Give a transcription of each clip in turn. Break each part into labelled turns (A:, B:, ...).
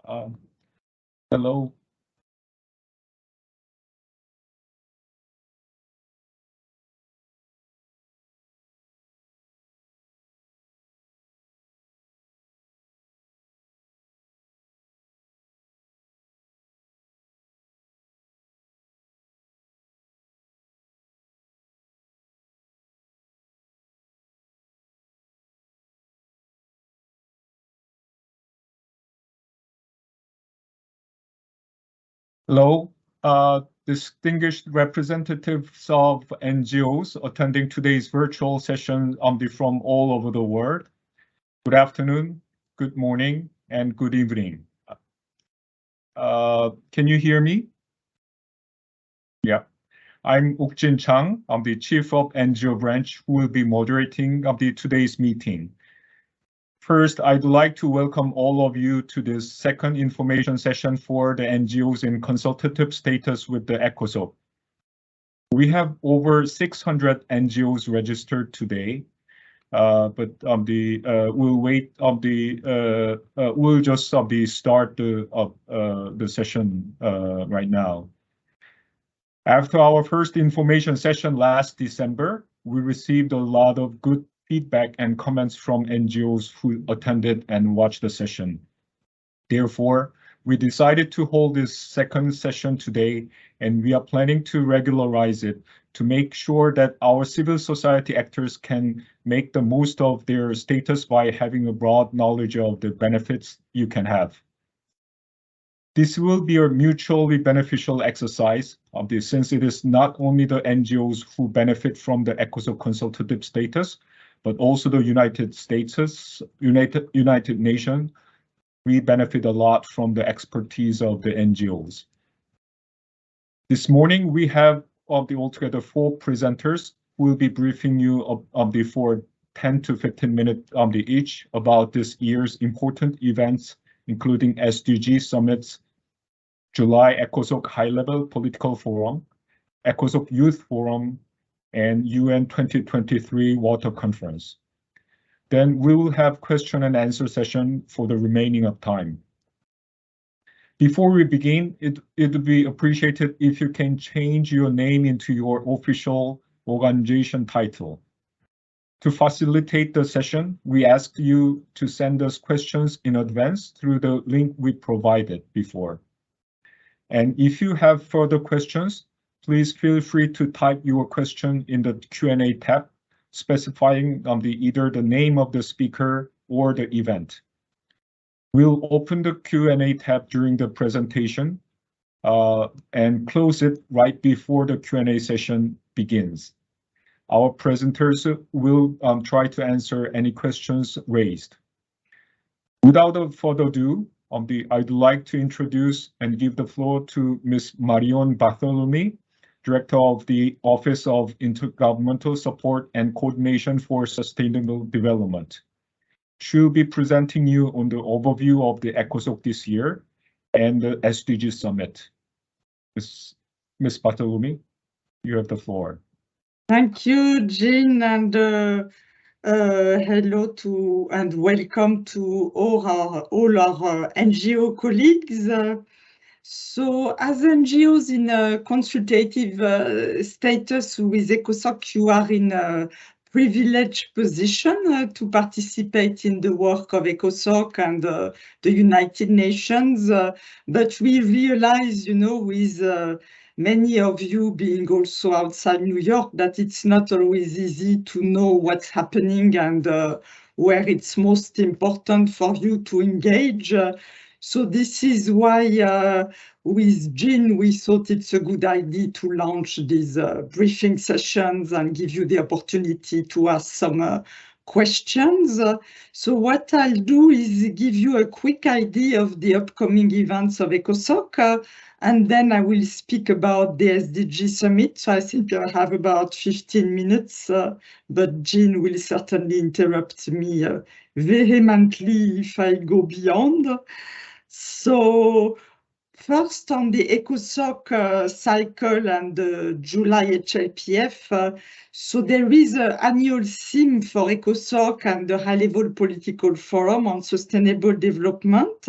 A: Hello. Hello, distinguished representatives of NGOs attending today's virtual session from all over the world. Good afternoon, good morning, and good evening. Can you hear me? Yeah. I'm Ukjin Chang. I'm the Chief of NGO branch who will be moderating today's meeting. First, I'd like to welcome all of you to this second information session for the NGOs in consultative status with the ECOSOC. We have over 600 NGOs registered today, but we'll wait. We'll just start the session right now. After our first information session last December, we received a lot of good feedback and comments from NGOs who attended and watched the session. Therefore, we decided to hold this second session today, and we are planning to regularize it to make sure that our civil society actors can make the most of their status by having a broad knowledge of the benefits you can have. This will be a mutually beneficial exercise since it is not only the NGOs who benefit from the ECOSOC consultative status, but also the United Nations. We benefit a lot from the expertise of the NGOs. This morning, we have altogether 4 presenters who will be briefing you for 10 to 15 minutes each about this year's important events, including SDG summits, July ECOSOC High-Level Political Forum, ECOSOC Youth Forum, and UN 2023 Water Conference. Then we will have question and answer session for the remaining of time. Before we begin, it would be appreciated if you can change your name into your official organization title. To facilitate the session, we ask you to send us questions in advance through the link we provided before. And if you have further questions, please feel free to type your question in the Q&A tab, specifying either the name of the speaker or the event. We'll open the Q&A tab during the presentation and close it right before the Q&A session begins. Our presenters will try to answer any questions raised. Without further ado, I'd like to introduce and give the floor to Ms. Marion Bartholomew, Director of the Office of Intergovernmental Support and Coordination for Sustainable Development. She'll be presenting you on the overview of the ECOSOC this year and the SDG Summit. Ms. Bartholomew, you have the floor.
B: Thank you, Jean, and hello to and welcome to all our NGO colleagues. So as NGOs in a consultative status with ECOSOC, you are in a privileged position to participate in the work of ECOSOC and the United Nations. But we realize, with many of you being also outside New York, that it's not always easy to know what's happening and where it's most important for you to engage. So this is why with Jean, we thought it's a good idea to launch these briefing sessions and give you the opportunity to ask some questions. So what I'll do is give you a quick idea of the upcoming events of ECOSOC, and then I will speak about the SDG Summit. So I think I have about 15 minutes, but Jean will certainly interrupt me vehemently if I go beyond. So First, on the ECOSOC cycle and the July HLPF, so there is an annual theme for ECOSOC and the high-level political forum on sustainable development.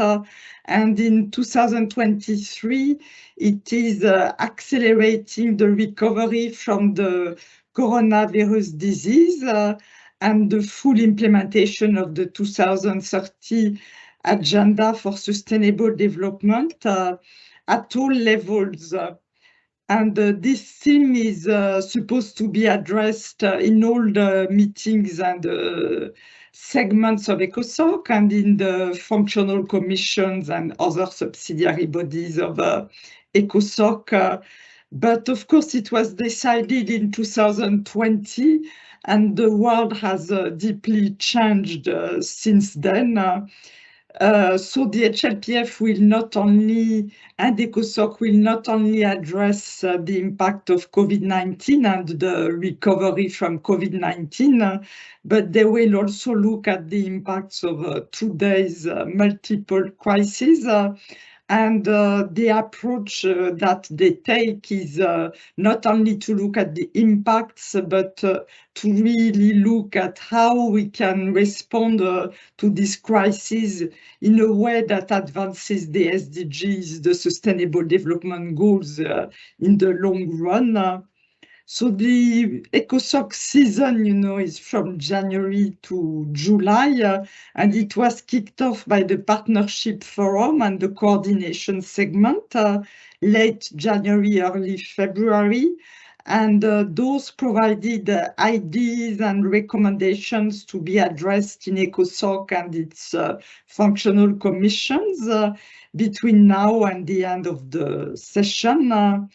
B: And in 2023, it is accelerating the recovery from the coronavirus disease and the full implementation of the 2030 agenda for sustainable development at all levels. And this theme is supposed to be addressed in all the meetings and segments of ECOSOC and in the functional commissions and other subsidiary bodies of ECOSOC. But of course, it was decided in 2020, and the world has deeply changed since then. So the HLPF will not only, and ECOSOC will not only address the impact of COVID-19 and the recovery from COVID-19, but they will also look at the impacts of today's multiple crises. And the approach that they take is not only to look at the impacts, but to really look at how we can respond to this crisis in a way that advances the SDGs, the Sustainable Development Goals in the long run. So the ECOSOC season, is from January to July, and it was kicked off by the Partnership Forum and the Coordination segment, late January, early February. And those provided ideas and recommendations to be addressed in ECOSOC and its functional commissions between now and the end of the session.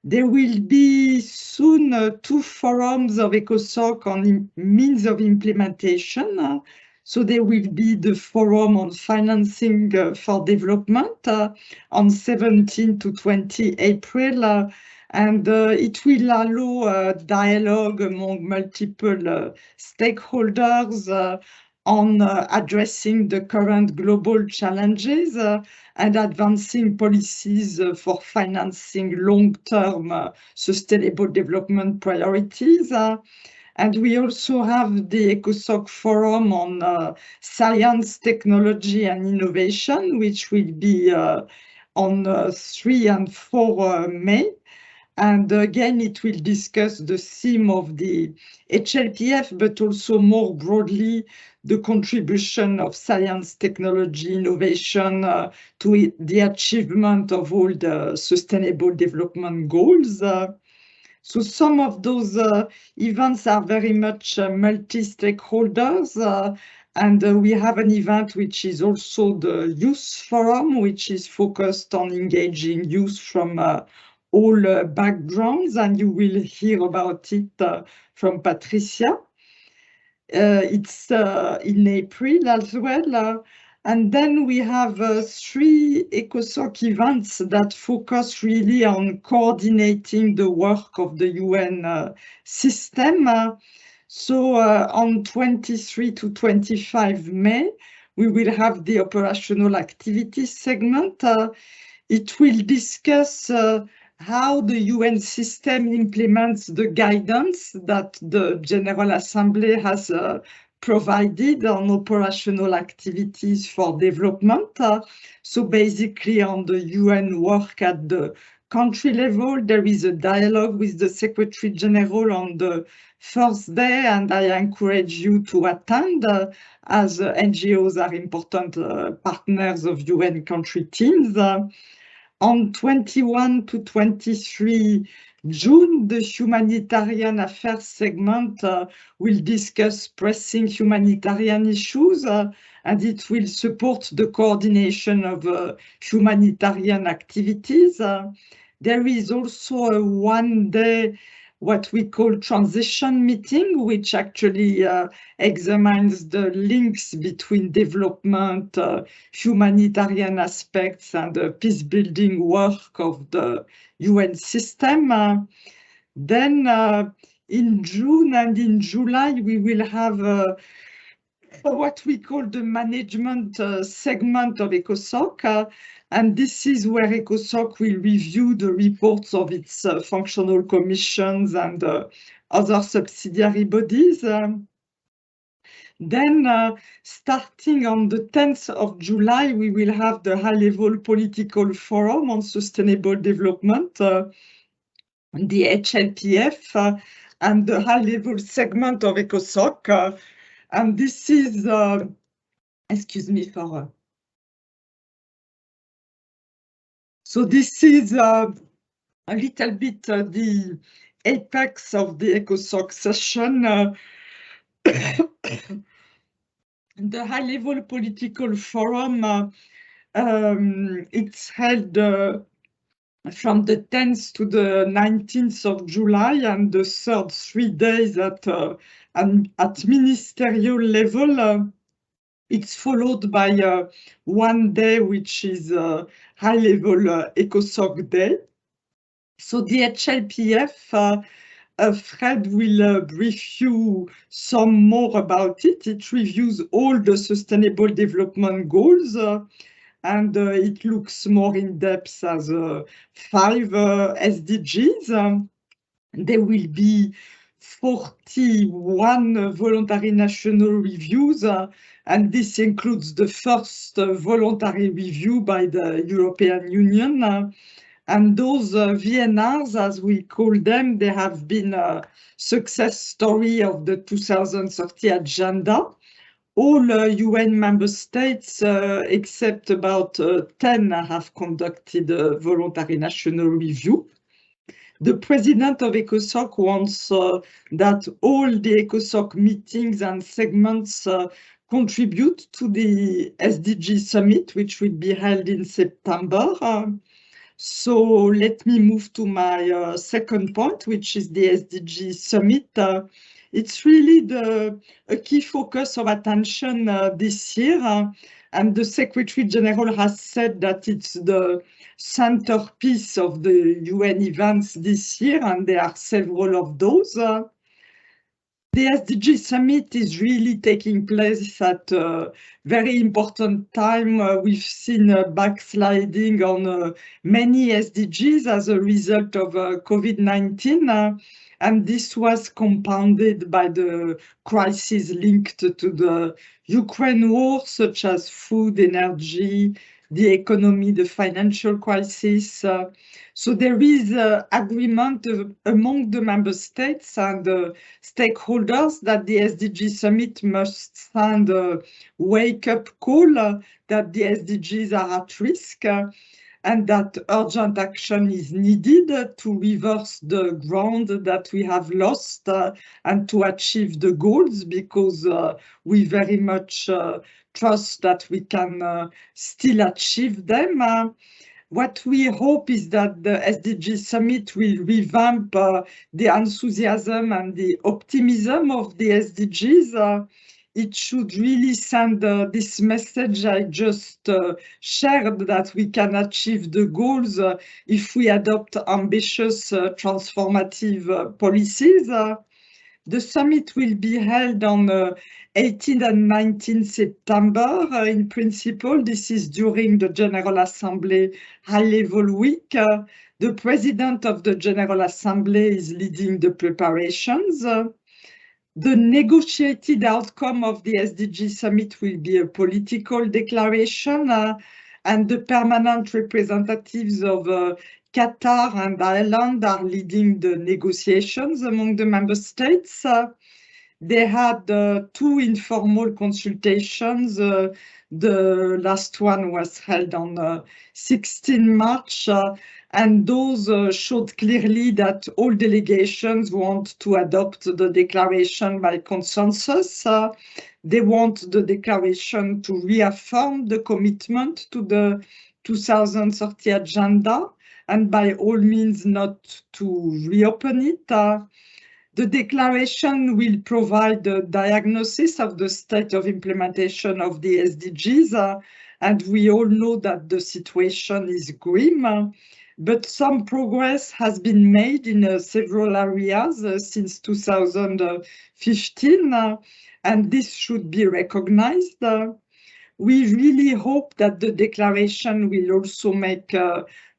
B: There will be soon 2 forums of ECOSOC on means of implementation. So there will be the forum on financing for development on 17 to 20 April. And it will allow dialogue among multiple stakeholders on addressing the current global challenges and advancing policies for financing long-term sustainable development priorities. And we also have the ECOSOC forum on science, technology and innovation, which will be on 3 and 4 May. And again, it will discuss the theme of the HLPF, but also more broadly, the contribution of science, technology, innovation to the achievement of all the sustainable development goals. So some of those events are very much multi-stakeholders. And we have an event which is also the Youth Forum, which is focused on engaging youth from all backgrounds, and you will hear about it from Patricia. It's in April as well. And then we have 3 ECOSOC events that focus really on coordinating the work of the UN system. So on 23 to 25 May, we will have the operational activities segment. It will discuss how the UN system implements the guidance that the General Assembly has provided on operational activities for development. So basically on the UN work at the country level, there is a dialogue with the Secretary General on the first day, and I encourage you to attend as NGOs are important partners of UN country teams. On 21 to 23 June, the Humanitarian Affairs segment will discuss pressing humanitarian issues, and it will support the coordination of humanitarian activities. There is also a one-day, what we call transition meeting, which actually examines the links between development, humanitarian aspects, and the peace-building work of the UN system. Then in June and in July, we will have what we call the management segment of ECOSOC, and this is where ECOSOC will review the reports of its functional commissions and other subsidiary bodies. Then, starting on the 10th of July, we will have the high-level political forum on sustainable development, the HLPF, and the high-level segment of ECOSOC. And this is, excuse me for... So this is a little bit the apex of the ECOSOC session. The high-level political forum, it's held from the 10th to the 19th of July, and the third 3 days at ministerial level. It's followed by 1 day, which is high-level ECOSOC day. So the HLPF, Fred will brief you some more about it. It reviews all the Sustainable Development Goals, and it looks more in depth as 5 SDGs. There will be 41 voluntary national reviews, and this includes the first voluntary review by the European Union. And those VNRs, as we call them, they have been a success story of the 2030 agenda. All UN member states, except about 10, have conducted a voluntary national review. The president of ECOSOC wants that all the ECOSOC meetings and segments contribute to the SDG summit, which will be held in September. So let me move to my second point, which is the SDG summit. It's really a key focus of attention this year, and the Secretary General has said that it's the centerpiece of the UN events this year, and there are several of those. The SDG summit is really taking place at a very important time. We've seen backsliding on many SDGs as a result of COVID-19, and this was compounded by the crisis linked to the Ukraine war, such as food, energy, the economy, the financial crisis. So there is agreement among the member states and stakeholders that the SDG summit must send a wake-up call that the SDGs are at risk, and that urgent action is needed to reverse the ground that we have lost and to achieve the goals, because we very much trust that we can still achieve them. What we hope is that the SDG summit will revamp the enthusiasm and the optimism of the SDGs. It should really send this message I just shared, that we can achieve the goals if we adopt ambitious transformative policies. The summit will be held on 18 and 19 September. In principle, this is during the General Assembly High-Level Week. The President of the General Assembly is leading the preparations. The negotiated outcome of the SDG summit will be a political declaration, and the permanent representatives of Qatar and Ireland are leading the negotiations among the member states. They had 2 informal consultations. The last one was held on 16 March, and those showed clearly that all delegations want to adopt the declaration by consensus. They want the declaration to reaffirm the commitment to the 2030 agenda, and by all means not to reopen it. The declaration will provide a diagnosis of the state of implementation of the SDGs, and we all know that the situation is grim. but some progress has been made in several areas since 2015, and this should be recognized. We really hope that the declaration will also make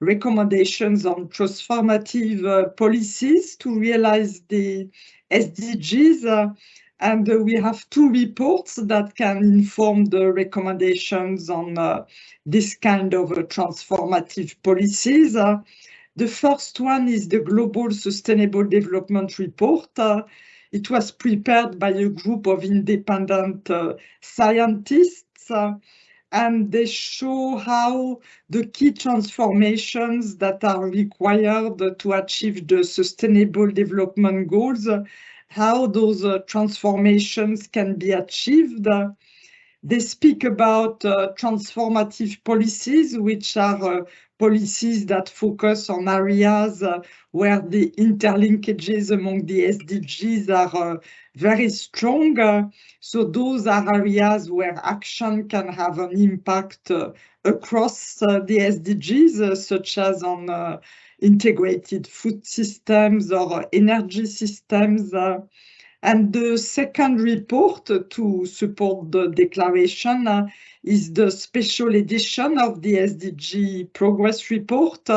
B: recommendations on transformative policies to realize the SDGs. And we have 2 reports that can inform the recommendations on this kind of transformative policies. The first one is the Global Sustainable Development Report. It was prepared by a group of independent scientists, and they show how the key transformations that are required to achieve the Sustainable Development Goals, how those transformations can be achieved. They speak about transformative policies, which are policies that focus on areas where the interlinkages among the SDGs are very strong. So those are areas where action can have an impact across the SDGs, such as on integrated food systems or energy systems. And the second report to support the declaration is the special edition of the SDG Progress Report.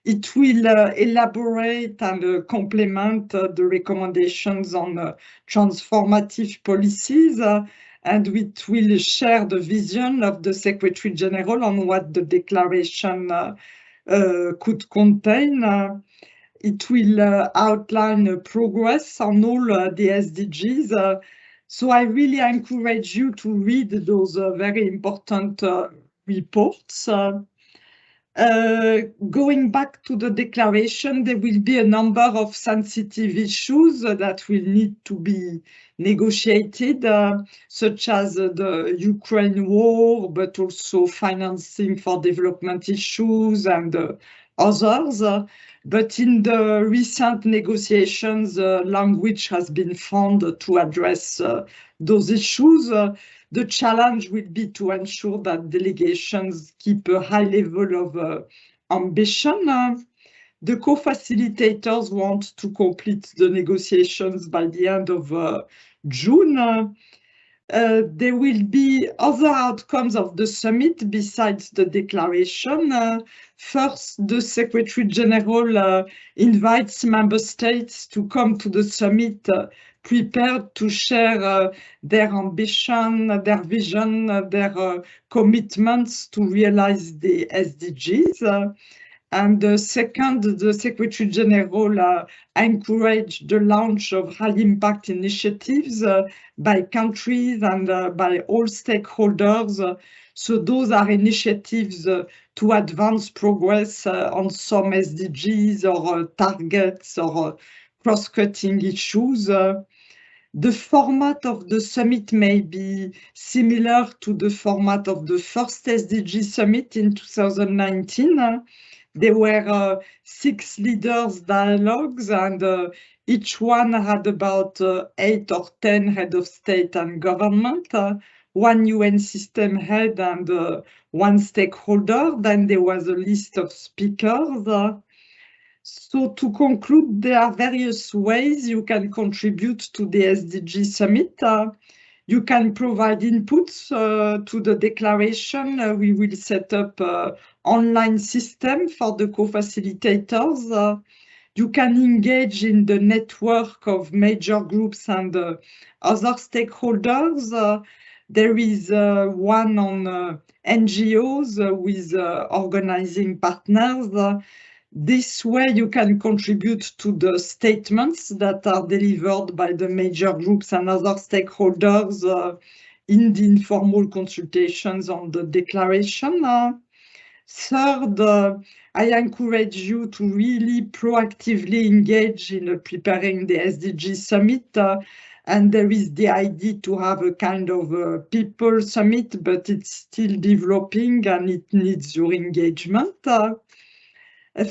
B: It will elaborate and complement the recommendations on transformative policies, and it will share the vision of the Secretary General on what the declaration could contain. It will outline progress on all the SDGs. So I really encourage you to read those very important reports. Going back to the declaration, there will be a number of sensitive issues that will need to be negotiated, such as the Ukraine war, but also financing for development issues and others. But in the recent negotiations, language has been found to address those issues. The challenge will be to ensure that delegations keep a high level of ambition. The co-facilitators want to complete the negotiations by the end of June. There will be other outcomes of the summit besides the declaration. First, the Secretary General invites member states to come to the summit prepared to share their ambition, their vision, their commitments to realize the SDGs. And second, the Secretary General encouraged the launch of high-impact initiatives by countries and by all stakeholders. So those are initiatives to advance progress on some SDGs or targets or cross-cutting issues. The format of the summit may be similar to the format of the first SDG summit in 2019. There were 6 leaders' dialogues, and each one had about 8 or 10 heads of state and government, 1 UN system head and 1 stakeholder. Then there was a list of speakers. So to conclude, there are various ways you can contribute to the SDG summit. You can provide inputs to the declaration. We will set up an online system for the co-facilitators. You can engage in the network of major groups and other stakeholders. There is one on NGOs with organizing partners. This way you can contribute to the statements that are delivered by the major groups and other stakeholders in the informal consultations on the declaration. Third, I encourage you to really proactively engage in preparing the SDG summit. And there is the idea to have a kind of people summit, but it's still developing and it needs your engagement.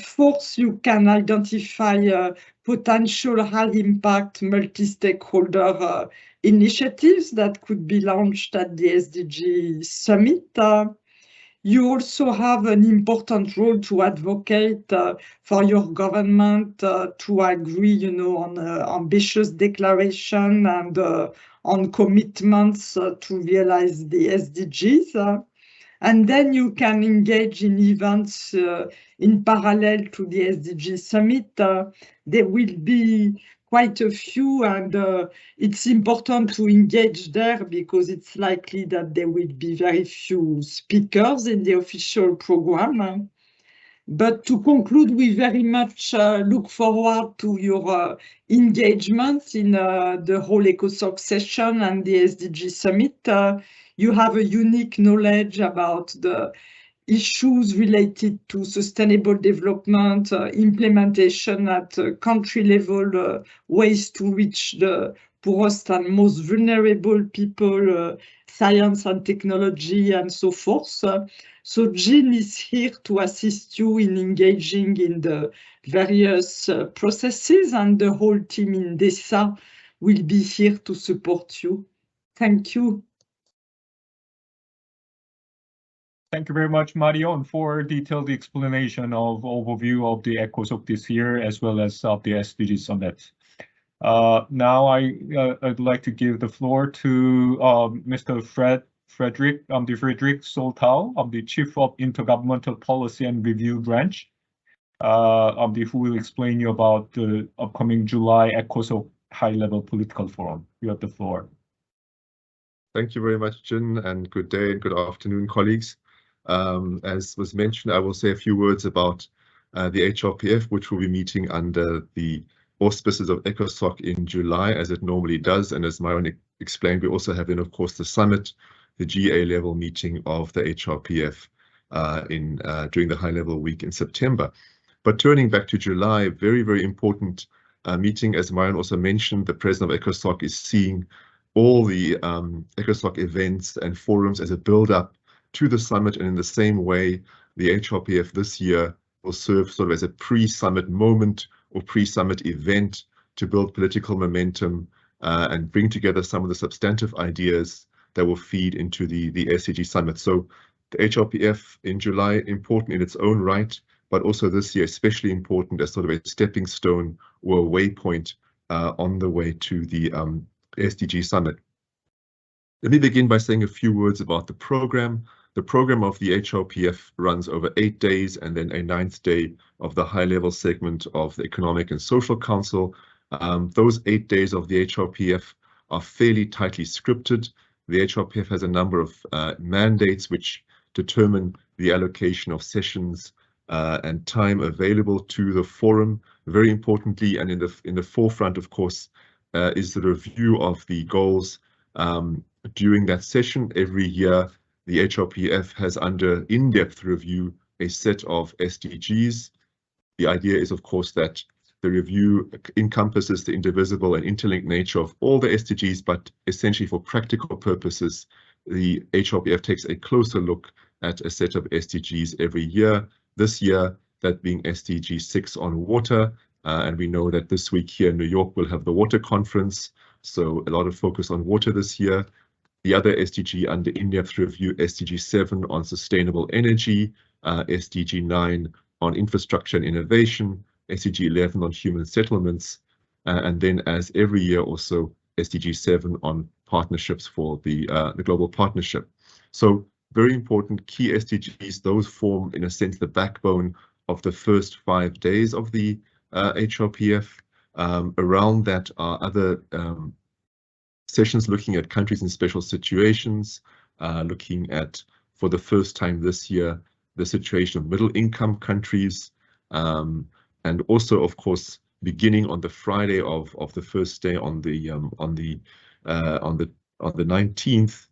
B: Fourth, you can identify potential high-impact multi-stakeholder initiatives that could be launched at the SDG summit. You also have an important role to advocate for your government to agree, on ambitious declaration and on commitments to realize the SDGs. And then you can engage in events in parallel to the SDG Summit. There will be quite a few, and it's important to engage there because it's likely that there will be very few speakers in the official program. But to conclude, we very much look forward to your engagement in the whole ECOSOC session and the SDG Summit. You have a unique knowledge about the issues related to sustainable development, implementation at country level, ways to reach the poorest and most vulnerable people, science and technology, and so forth. So Jean is here to assist you in engaging in the various processes, and the whole team in DESA will be here to support you. Thank you.
A: Thank you very much, Marion, for detailed explanation of overview of the ECOSOC this year, as well as of the SDG Summit. Now I'd like to give the floor to Mr. Frederick Soltau, the Chief of Intergovernmental Policy and Review Branch, who will explain you about the upcoming July ECOSOC High-Level Political Forum. You have the floor.
C: Thank you very much, Jin, and good day and good afternoon, colleagues. As was mentioned, I will say a few words about the HRPF, which will be meeting under the auspices of ECOSOC in July, as it normally does. And as Marion explained, we also have then, of course, the summit, the GA level meeting of the HRPF during the high-level week in September. But turning back to July, very, very important meeting. As Marion also mentioned, the president of ECOSOC is seeing all the ECOSOC events and forums as a build-up to the summit, and in the same way, the HRPF this year will serve sort of as a pre-summit moment or pre-summit event to build political momentum and bring together some of the substantive ideas that will feed into the SDG Summit. So the HRPF in July, important in its own right, but also this year especially important as sort of a stepping stone or a waypoint on the way to the SDG Summit. Let me begin by saying a few words about the program. The program of the HRPF runs over 8 days and then a 9th day of the high-level segment of the Economic and Social Council. Those 8 days of the HRPF are fairly tightly scripted. The HRPF has a number of mandates which determine the allocation of sessions and time available to the forum. Very importantly, and in the forefront, of course, is the review of the goals during that session. Every year, the HRPF has under in-depth review a set of SDGs. The idea is, of course, that the review encompasses the indivisible and interlinked nature of all the SDGs, but essentially for practical purposes, the HRPF takes a closer look at a set of SDGs every year. This year, that being SDG 6 on water, and we know that this week here in New York we'll have the water conference, so a lot of focus on water this year. The other SDG under in-depth review, SDG 7 on sustainable energy, SDG 9 on infrastructure and innovation, SDG 11 on human settlements, and then as every year also SDG 7 on partnerships for the global partnership. So very important key SDGs, those form in a sense the backbone of the first 5 days of the HRPF. Around that are other sessions looking at countries in special situations, looking at, for the first time this year, the situation of middle-income countries, and also, of course, beginning on the Friday of the first day on the 19th,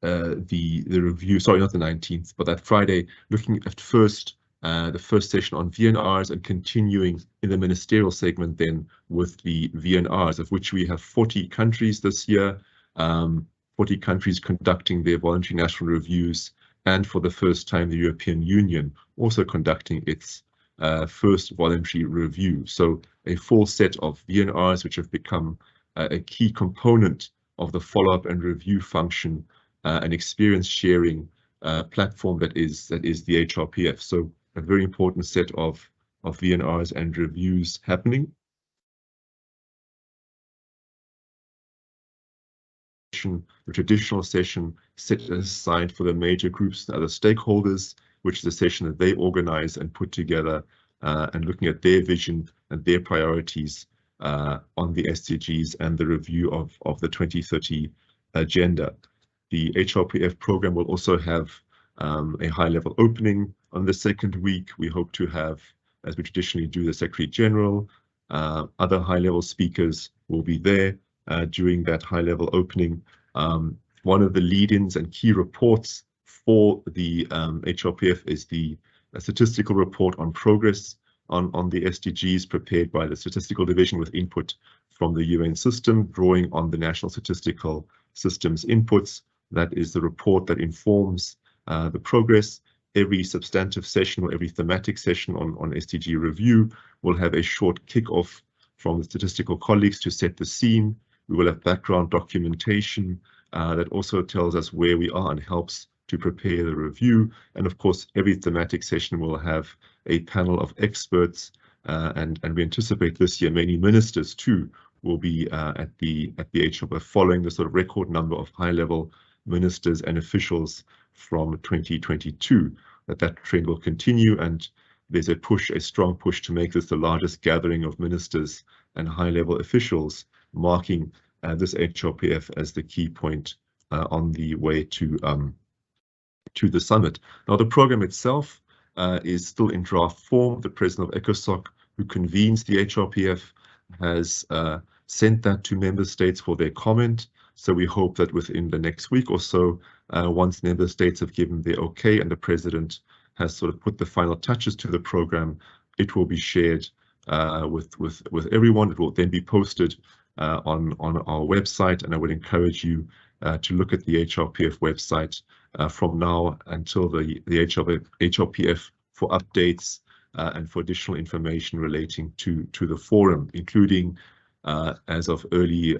C: the review. Sorry, not the 19th, but that Friday, looking at the first session on VNRs and continuing in the ministerial segment then with the VNRs, of which we have 40 countries this year, 40 countries conducting their voluntary national reviews, and for the first time the European Union also conducting its first voluntary review. So a full set of VNRs which have become a key component of the follow-up and review function and experience sharing platform that is the HRPF. So a very important set of VNRs and reviews happening. The traditional session set aside for the major groups and other stakeholders, which is a session that they organize and put together, and looking at their vision and their priorities on the SDGs and the review of the 2030 agenda. The HRPF program will also have a high-level opening on the second week. We hope to have, as we traditionally do, the Secretary General. Other high-level speakers will be there during that high-level opening. One of the lead-ins and key reports for the HRPF is the statistical report on progress on the SDGs prepared by the Statistical Division with input from the UN system, drawing on the National Statistical System's inputs. That is the report that informs the progress. Every substantive session or every thematic session on SDG review will have a short kick-off from the statistical colleagues to set the scene. We will have background documentation that also tells us where we are and helps to prepare the review. And of course, every thematic session will have a panel of experts, and we anticipate this year many ministers too will be at the HRPF, following the sort of record number of high-level ministers and officials from 2022. That trend will continue, and there's a strong push to make this the largest gathering of ministers and high-level officials, marking this HRPF as the key point on the way to the summit. Now, the program itself is still in draft form. The president of ECOSOC, who convenes the HRPF, has sent that to member states for their comment. So we hope that within the next week or so, once member states have given their okay and the president has sort of put the final touches to the program, it will be shared with everyone. It will then be posted on our website, and I would encourage you to look at the HRPF website from now until the HRPF for updates and for additional information relating to the forum, including as of early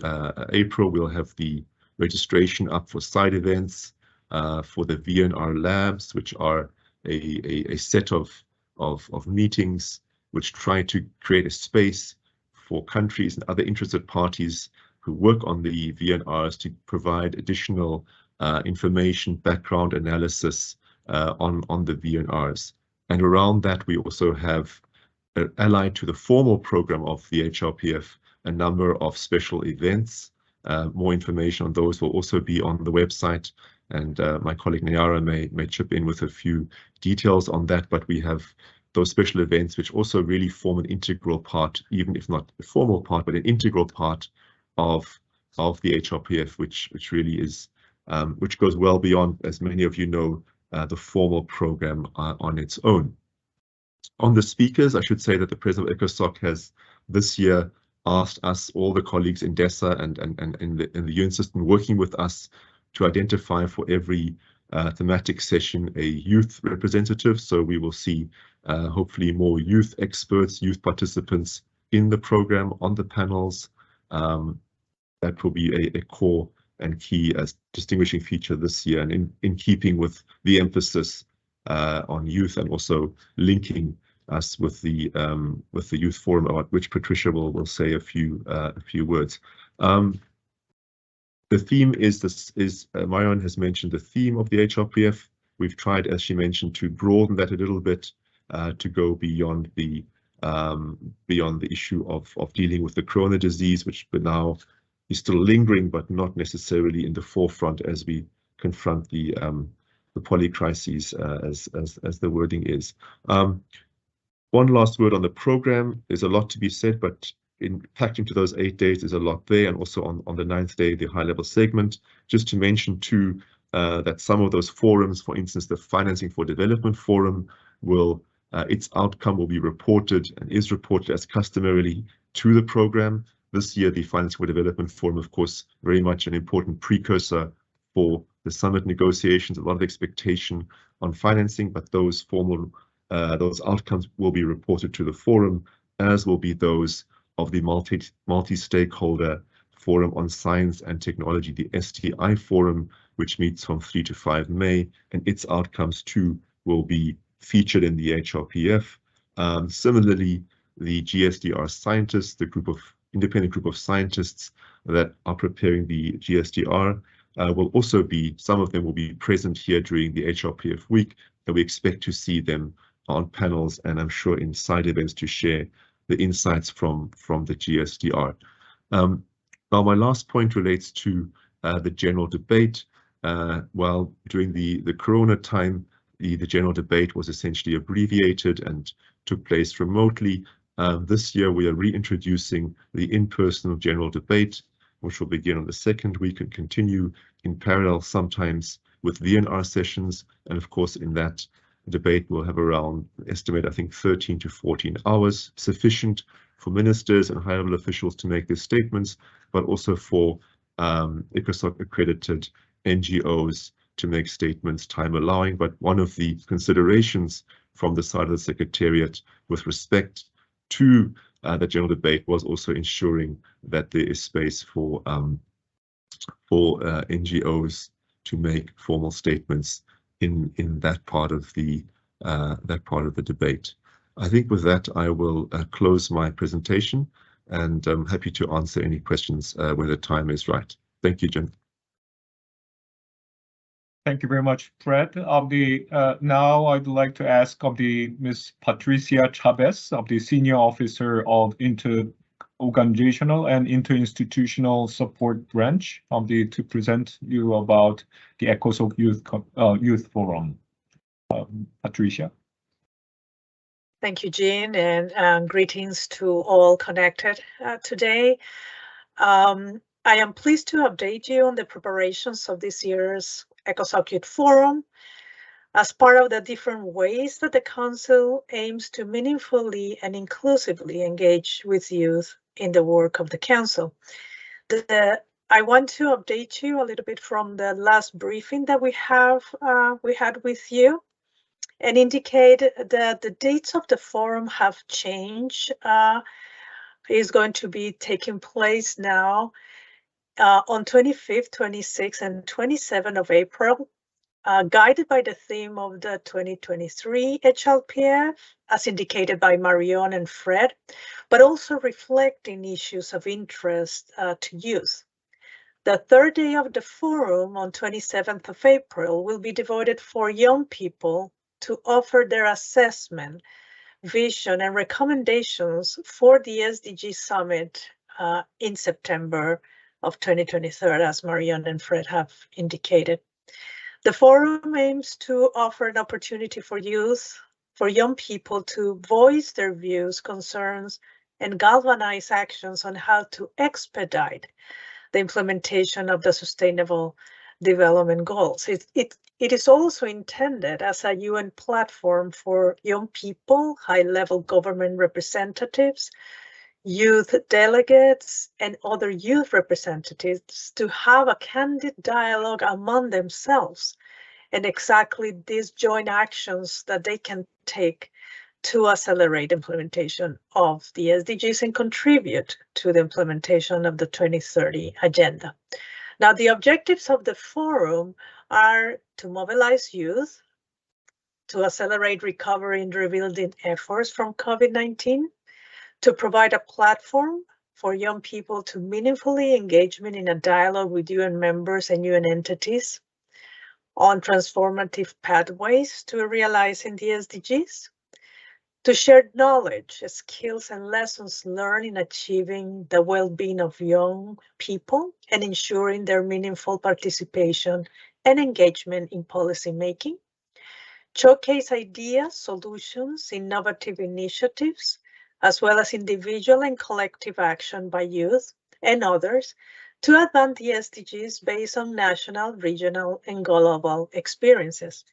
C: April, we'll have the registration up for side events for the VNR labs, which are a set of meetings which try to create a space for countries and other interested parties who work on the VNRs to provide additional information, background analysis on the VNRs. And around that, we also have, allied to the formal program of the HRPF, a number of special events. More information on those will also be on the website, and my colleague Nayara may chip in with a few details on that, but we have those special events which also really form an integral part, even if not a formal part, but an integral part of the HRPF, which really is, which goes well beyond, as many of you know, the formal program on its own. On the speakers, I should say that the president of ECOSOC has this year asked us, all the colleagues in DESA and in the UN system, working with us to identify for every thematic session a youth representative. So we will see hopefully more youth experts, youth participants in the program, on the panels. That will be a core and key as distinguishing feature this year, and in keeping with the emphasis on youth, and also linking us with the youth forum, about which Patricia will say a few words. The theme is Marion has mentioned the theme of the HRPF. We've tried, as she mentioned, to broaden that a little bit, to go beyond the issue of dealing with the corona disease, which now is still lingering, but not necessarily in the forefront as we confront the polycrises, as the wording is. One last word on the program. There's a lot to be said, but packed into those 8 days, there's a lot there, and also on the 9th day, the high-level segment. Just to mention too, that some of those forums, for instance, the Financing for Development Forum, its outcome will be reported and is reported as customarily to the program. This year, the Financing for Development Forum, of course, very much an important precursor for the summit negotiations, a lot of expectation on financing, but those those outcomes will be reported to the forum, as will be those of the multi-stakeholder forum on science and technology, the STI forum, which meets from 3 to 5 May, and its outcomes too will be featured in the HRPF. Similarly, the GSDR scientists, the independent group of scientists that are preparing the GSDR, will also be, some of them will be present here during the HRPF week, and we expect to see them on panels and I'm sure in side events to share the insights from the GSDR. Now, my last point relates to the general debate. While during the Corona time, the general debate was essentially abbreviated and took place remotely. This year, we are reintroducing the in-person general debate, which will begin on the second week and continue in parallel, sometimes with VNR sessions. And of course, in that debate, we'll have around, estimate, I think, 13 to 14 hours, sufficient for ministers and high-level officials to make their statements, but also for ECOSOC accredited NGOs to make statements, time allowing. But one of the considerations from the side of the Secretariat with respect to the general debate was also ensuring that there is space for NGOs to make formal statements in that part of the debate. I think with that, I will close my presentation, and I'm happy to answer any questions when the time is right. Thank you, Jen.
A: Thank you very much, Fred. Now I'd like to ask Ms. Patricia Chavez, the Senior Officer of Inter-Organizational and Inter-Institutional Support Branch, to present you about the ECOSOC Youth Forum. Patricia.
D: Thank you, Jean, and greetings to all connected today. I am pleased to update you on the preparations of this year's ECOSOC Youth Forum as part of the different ways that the Council aims to meaningfully and inclusively engage with youth in the work of the Council. I want to update you a little bit from the last briefing that we had with you, and indicate that the dates of the forum have changed. Is going to be taking place now on 25th, 26th, and 27th of April, guided by the theme of the 2023 HLPF, as indicated by Marion and Fred, but also reflecting issues of interest to youth. The third day of the forum on 27th of April will be devoted for young people to offer their assessment, vision, and recommendations for the SDG Summit in September of 2023, as Marion and Fred have indicated. The forum aims to offer an opportunity for young people to voice their views, concerns, and galvanize actions on how to expedite the implementation of the Sustainable Development Goals. It is also intended as a UN platform for young people, high-level government representatives, youth delegates, and other youth representatives to have a candid dialogue among themselves, and exactly these joint actions that they can take to accelerate implementation of the SDGs and contribute to the implementation of the 2030 Agenda. Now, the objectives of the forum are to mobilize youth, to accelerate recovery and rebuilding efforts from COVID-19, to provide a platform for young people to meaningfully engage in a dialogue with UN members and UN entities on transformative pathways to realizing the SDGs, to share knowledge, skills, and lessons learned in achieving the well-being of young people and ensuring their meaningful participation and engagement in policy making, showcase ideas, solutions, innovative initiatives, as well as individual and collective action by youth and others to advance the SDGs based on national, regional, and global experiences.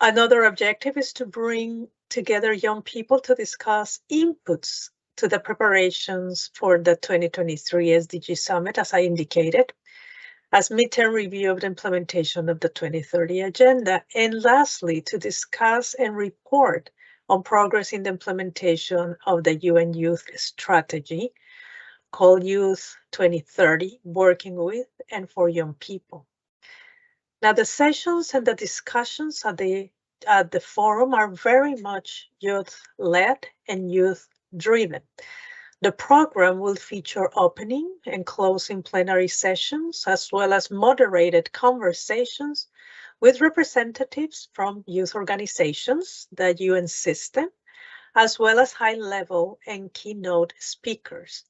D: Another objective is to bring together young people to discuss inputs to the preparations for the 2023 SDG Summit, as I indicated, as midterm review of the implementation of the 2030 Agenda, and lastly, to discuss and report on progress in the implementation of the UN Youth Strategy, called Youth 2030, Working with and for Young People. Now, the sessions and the discussions at the forum are very much youth-led and youth-driven. The program will feature opening and closing plenary sessions, as well as moderated conversations with representatives from youth organizations, the UN system, as well as high-level and keynote speakers.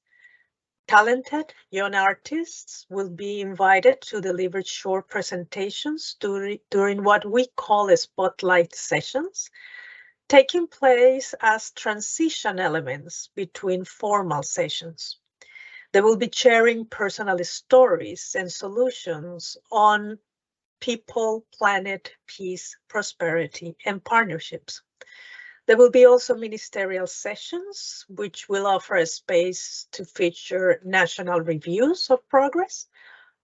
D: Talented young artists will be invited to deliver short presentations during what we call spotlight sessions, taking place as transition elements between formal sessions. They will be sharing personal stories and solutions on people, planet, peace, prosperity, and partnerships. There will be also ministerial sessions, which will offer a space to feature national reviews of progress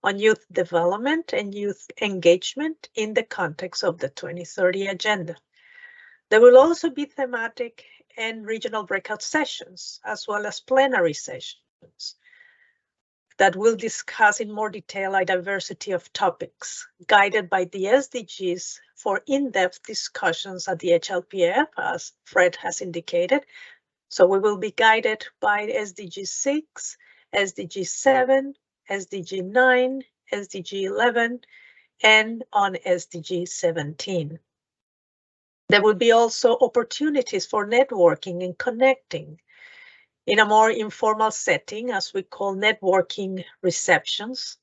D: on youth development and youth engagement in the context of the 2030 Agenda. There will also be thematic and regional breakout sessions, as well as plenary sessions that will discuss in more detail a diversity of topics, guided by the SDGs for in-depth discussions at the HLPF, as Fred has indicated. So we will be guided by SDG 6, SDG 7, SDG 9, SDG 11, and on SDG 17. There will be also opportunities for networking and connecting in a more informal setting, as we call networking receptions,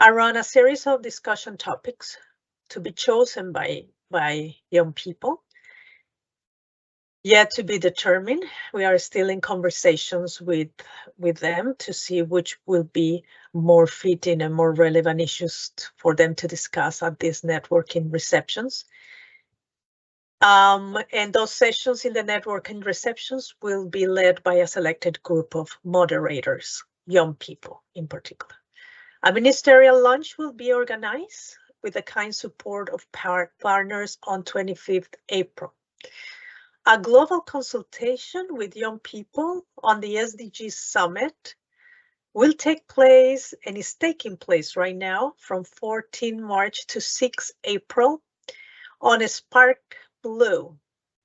D: around a series of discussion topics to be chosen by young people. Yet to be determined. We are still in conversations with them to see which will be more fitting and more relevant issues for them to discuss at these networking receptions. And those sessions in the networking receptions will be led by a selected group of moderators, young people in particular. A ministerial lunch will be organized with the kind support of partners on 25th April. A global consultation with young people on the SDG Summit will take place and is taking place right now from 14 March to 6 April on a Spark Blue,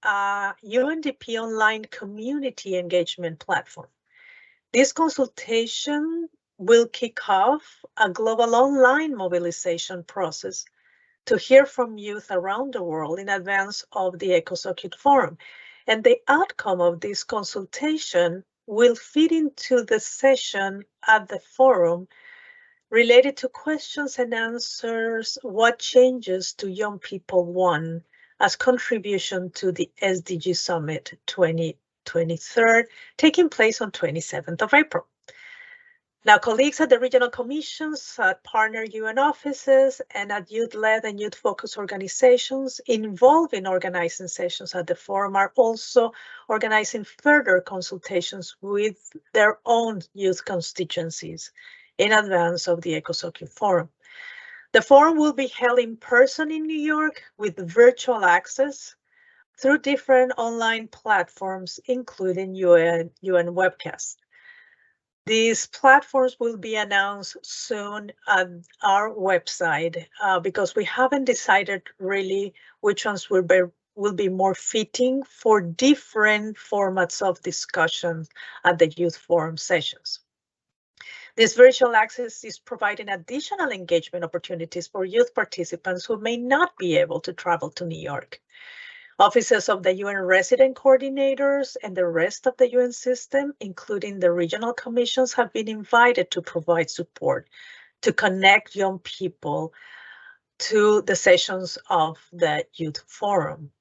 D: UNDP online community engagement platform. This consultation will kick off a global online mobilization process to hear from youth around the world in advance of the ECOSOC Youth Forum. And the outcome of this consultation will feed into the session at the forum related to questions and answers, what changes do young people want as contribution to the SDG Summit 2023, taking place on 27th of April. Now, colleagues at the regional commissions, at partner UN offices, and at youth-led and youth-focused organizations involved in organizing sessions at the forum are also organizing further consultations with their own youth constituencies in advance of the ECOSOC Youth Forum. The forum will be held in person in New York with virtual access through different online platforms, including UN webcasts. These platforms will be announced soon at our website because we haven't decided really which ones will be more fitting for different formats of discussion at the Youth Forum sessions. This virtual access is providing additional engagement opportunities for youth participants who may not be able to travel to New York. Offices of the UN resident coordinators and the rest of the UN system, including the regional commissions, have been invited to provide support to connect young people to the sessions of the Youth Forum.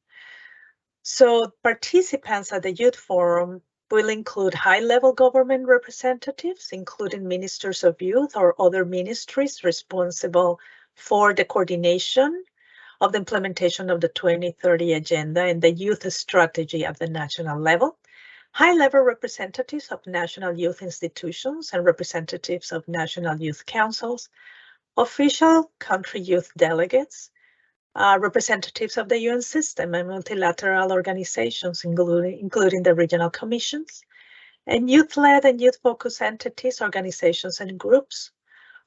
D: So participants at the Youth Forum will include high-level government representatives, including ministers of youth or other ministries responsible for the coordination of the implementation of the 2030 Agenda and the youth strategy at the national level, high-level representatives of national youth institutions and representatives of national youth councils, official country youth delegates, representatives of the UN system and multilateral organizations, including the regional commissions, And youth-led and youth-focused entities, organizations, and groups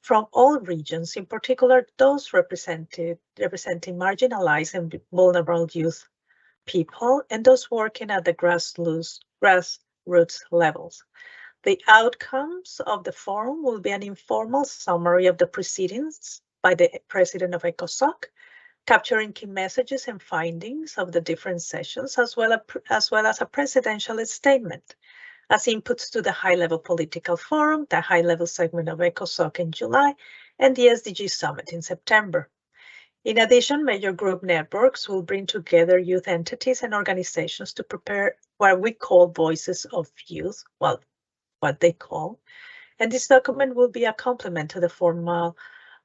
D: from all regions, in particular those representing marginalized and vulnerable youth people and those working at the grassroots levels. The outcomes of the forum will be an informal summary of the proceedings by the president of ECOSOC, capturing key messages and findings of the different sessions, as well as a presidential statement as inputs to the high-level political forum, the high-level segment of ECOSOC in July, and the SDG Summit in September. In addition, major group networks will bring together youth entities and organizations to prepare what we call Voices of Youth, well, what they call, and this document will be a complement to the formal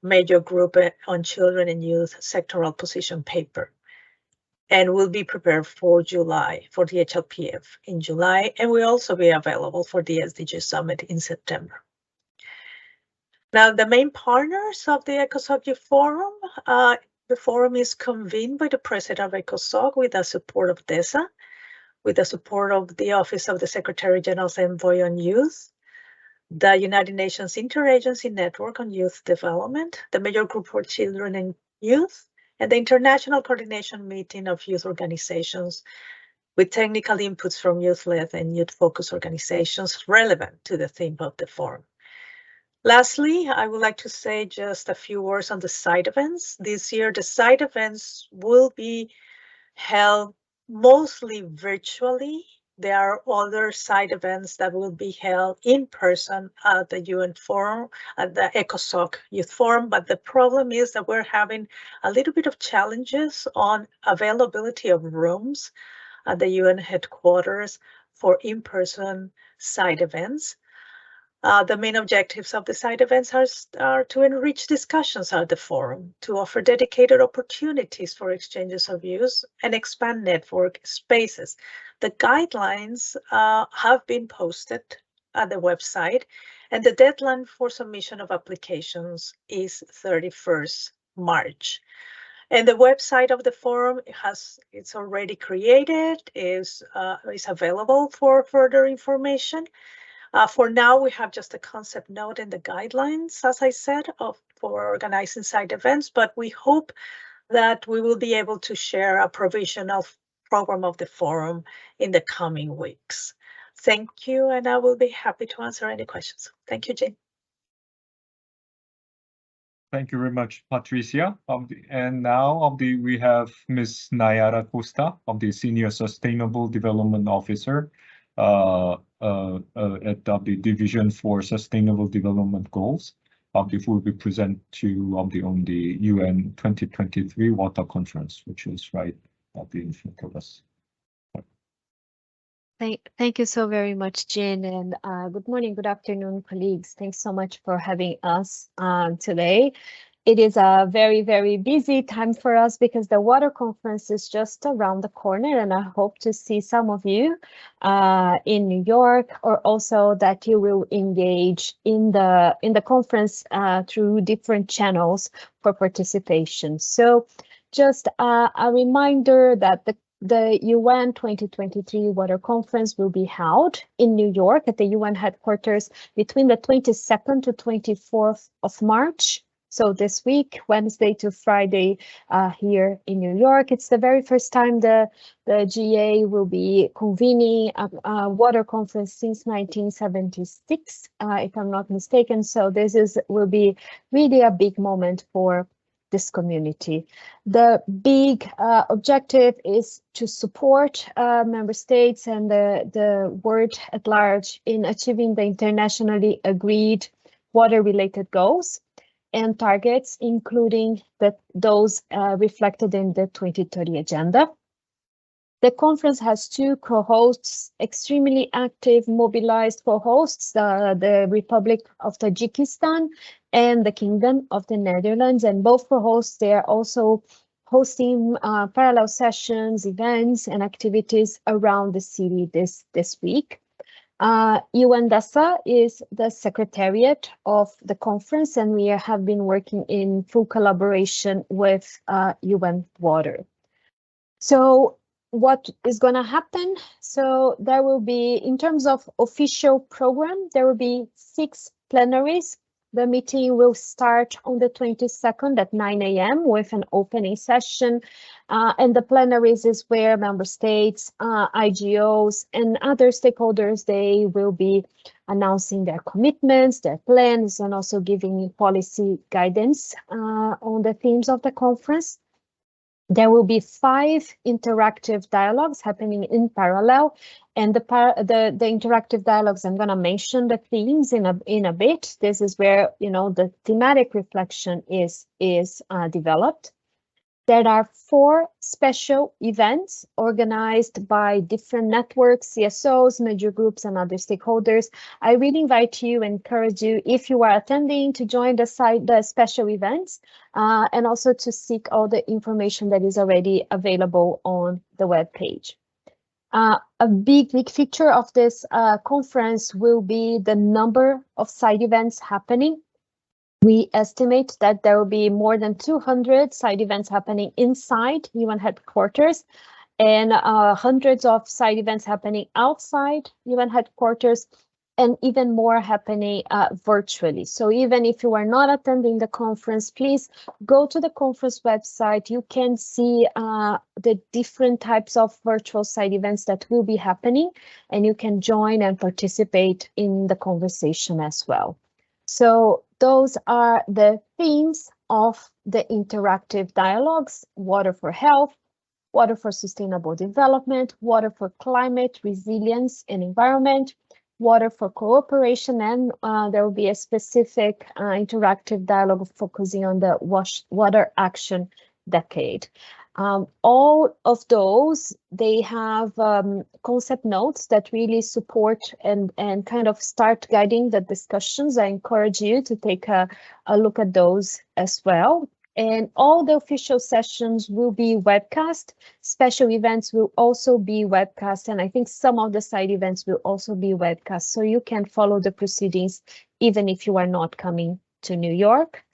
D: major group on children and youth sectoral position paper, and will be prepared for July, for the HLPF in July, and will also be available for the SDG Summit in September. Now, the main partners of the ECOSOC Youth Forum, the forum is convened by the president of ECOSOC with the support of DESA, with the support of the Office of the Secretary General's Envoy on Youth, the United Nations Interagency Network on Youth Development, the Major Group for Children and Youth, and the International Coordination Meeting of Youth Organizations, with technical inputs from youth-led and youth-focused organizations relevant to the theme of the forum. Lastly, I would like to say just a few words on the side events. This year, the side events will be held mostly virtually. There are other side events that will be held in person at the UN Forum, at the ECOSOC Youth Forum, but the problem is that we're having a little bit of challenges on availability of rooms at the UN headquarters for in-person side events. The main objectives of the side events are to enrich discussions at the forum, to offer dedicated opportunities for exchanges of views, and expand network spaces. The guidelines have been posted at the website, and the deadline for submission of applications is 31st March. And the website of the forum it's already created, is available for further information. For now, we have just a concept note in the guidelines, as I said, for organizing side events, but we hope that we will be able to share a provisional program of the forum in the coming weeks. Thank you, and I will be happy to answer any questions. Thank you, Jane.
A: Thank you very much, Patricia. And now we have Ms. Nayara Costa, the Senior Sustainable Development Officer at the Division for Sustainable Development Goals. Who will be present to on the UN 2023 Water Conference, which is right in front of us.
E: Thank you so very much, Jin, and good morning, good afternoon, colleagues. Thanks so much for having us today. It is a very, very busy time for us because the water conference is just around the corner, and I hope to see some of you in New York, or also that you will engage in the conference through different channels for participation. So just a reminder that the UN 2023 Water Conference will be held in New York at the UN headquarters between the 22nd to 24th of March. So this week, Wednesday to Friday, here in New York. It's the very first time the GA will be convening a water conference since 1976, if I'm not mistaken. So this will be really a big moment for this community. The big objective is to support member states and the world at large in achieving the internationally agreed water-related goals and targets, including those reflected in the 2030 agenda. The conference has two co-hosts, extremely active, mobilized co-hosts, the Republic of Tajikistan and the Kingdom of the Netherlands. And both co-hosts, they are also hosting parallel sessions, events, and activities around the city this week. UNDESA is the secretariat of the conference, and we have been working in full collaboration with UN Water. So what is going to happen? So there will be, in terms of official program, there will be 6 plenaries. The meeting will start on the 22nd at 9 a.m. with an opening session. And the plenaries is where member states, IGOs, and other stakeholders, they will be announcing their commitments, their plans, and also giving policy guidance on the themes of the conference. There will be 5 interactive dialogues happening in parallel, and the interactive dialogues, I'm going to mention the themes in a bit. This is where, you know, the thematic reflection is developed. There are 4 special events organized by different networks, CSOs, major groups, and other stakeholders. I really invite you, encourage you, if you are attending, to join the special events, and also to seek all the information that is already available on the web page. A big feature of this conference will be the number of side events happening. We estimate that there will be more than 200 side events happening inside UN headquarters, and hundreds of side events happening outside UN headquarters, and even more happening virtually. So even if you are not attending the conference, please go to the conference website. You can see the different types of virtual side events that will be happening, and you can join and participate in the conversation as well. So those are the themes of the interactive dialogues: water for health, water for sustainable development, water for climate, resilience and environment, water for cooperation, and there will be a specific interactive dialogue focusing on the water action decade. All of those, they have concept notes that really support and kind of start guiding the discussions. I encourage you to take a look at those as well. And all the official sessions will be webcast. Special events will also be webcast, and I think some of the side events will also be webcast, so you can follow the proceedings even if you are not coming to New York.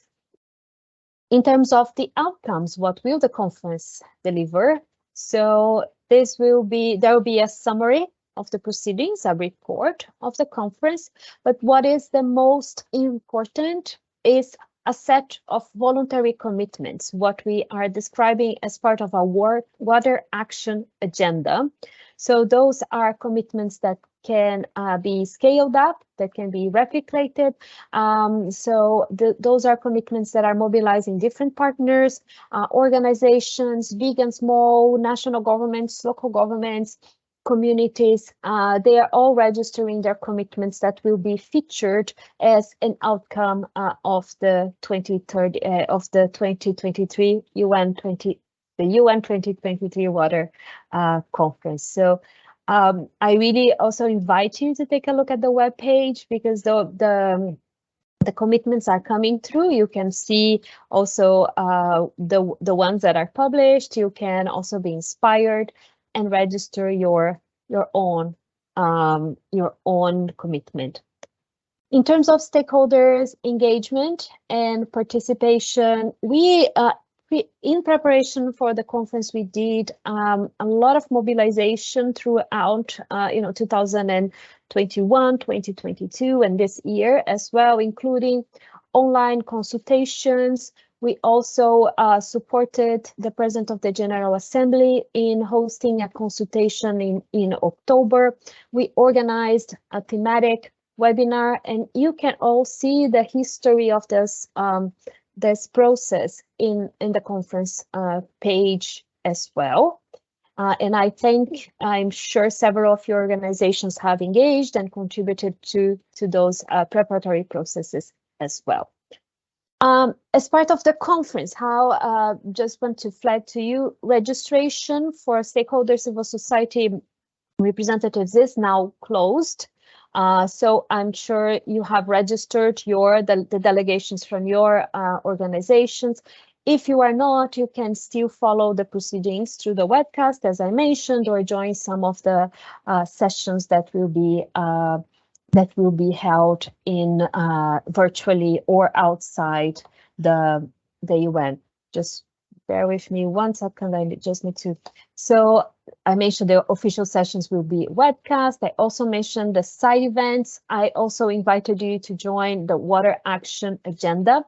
E: In terms of the outcomes, what will the conference deliver? So there will be a summary of the proceedings, a report of the conference, but what is the most important is a set of voluntary commitments, what we are describing as part of our water action agenda. So those are commitments that can be scaled up, that can be replicated. Those are commitments that are mobilizing different partners, organizations, big and small, national governments, local governments, communities. They are all registering their commitments that will be featured as an outcome of the 2023 UN 2023 Water Conference. So I really also invite you to take a look at the webpage, because the commitments are coming through. You can see also the ones that are published. You can also be inspired and register your own commitment. In terms of stakeholders engagement and participation, we in preparation for the conference, we did a lot of mobilization throughout 2021, 2022, and this year as well, including online consultations. We also supported the President of the General Assembly in hosting a consultation in October. We organized a thematic webinar, and you can all see the history of this process in the conference page as well. And I'm sure several of your organizations have engaged and contributed to those preparatory processes as well. As part of the conference, just want to flag to you, registration for stakeholders, civil society representatives is now closed. So I'm sure you have registered the delegations from your organizations. If you are not, you can still follow the proceedings through the webcast, as I mentioned, or join some of the sessions that will be held in virtually or outside the UN. Just bear with me 1 second. I just need to. So I mentioned the official sessions will be webcast. I also mentioned the side events. I also invited you to join the Water Action Agenda.